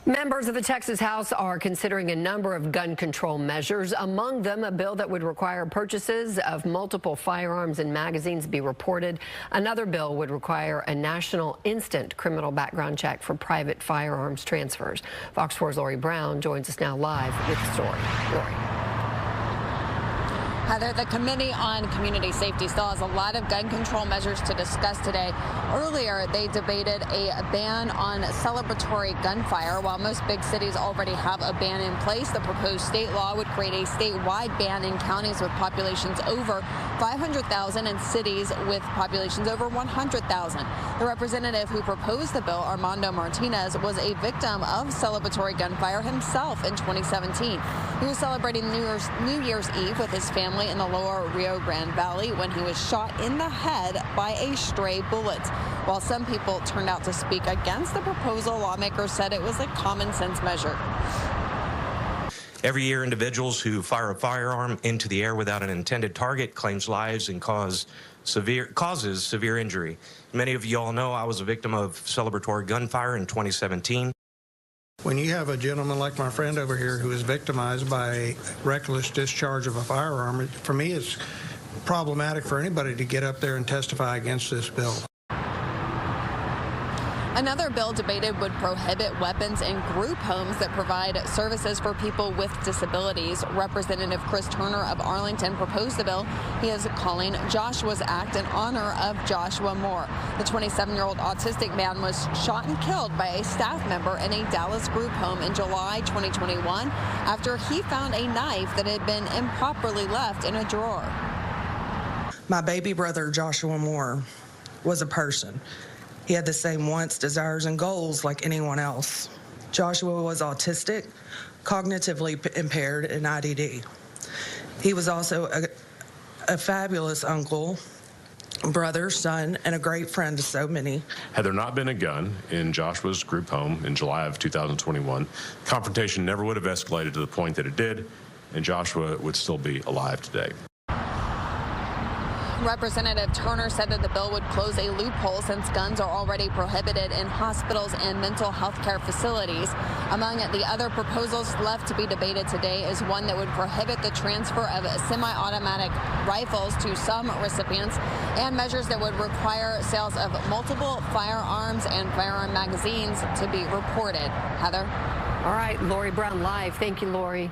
Members of the Texas House are considering a number of gun control measures, among them a bill that would require purchases of multiple firearms and magazines be reported. Another bill would require a national instant criminal background check for private firearms transfers. Fox 4's Lori Brown joins us now live with the story. Lori. Heather, the Committee on Community Safety still has a lot of gun control measures to discuss today. Earlier, they debated a ban on celebratory gunfire. While most big cities already have a ban in place, the proposed state law would create a statewide ban in counties with populations over 500,000 and cities with populations over 100,000. The representative who proposed the bill, Armando Martinez, was a victim of celebratory gunfire himself in 2017. He was celebrating New Year's Eve with his family in the lower Rio Grande Valley when he was shot in the head by a stray bullet. While some people turned out to speak against the proposal, lawmakers said it was a common sense measure. Every year, individuals who fire a firearm into the air without an intended target claims lives and causes severe injury. Many of you all know I was a victim of celebratory gunfire in 2017. When you have a gentleman like my friend over here who is victimized by a reckless discharge of a firearm, for me it's problematic for anybody to get up there and testify against this bill. Another bill debated would prohibit weapons in group homes that provide services for people with disabilities. Representative Chris Turner of Arlington proposed the bill. He is calling Joshua's Act in honor of Joshua Moore. The 27-year-old autistic man was shot and killed by a staff member in a Dallas group home in July 2021 after he found a knife that had been improperly left in a drawer. My baby brother, Joshua Moore, was a person. He had the same wants, desires, and goals like anyone else. Joshua was autistic, cognitively impaired, and IDD. He was also a fabulous uncle, brother, son, and a great friend to so many. Had there not been a gun in Joshua's group home in July of 2021, confrontation never would have escalated to the point that it did, and Joshua would still be alive today. Representative Turner said that the bill would close a loophole since guns are already prohibited in hospitals and mental health care facilities. Among the other proposals left to be debated today is one that would prohibit the transfer of semi-automatic rifles to some recipients and measures that would require sales of multiple firearms and firearm magazines to be reported. Heather? All right, Lori Brown live. Thank you, Lori.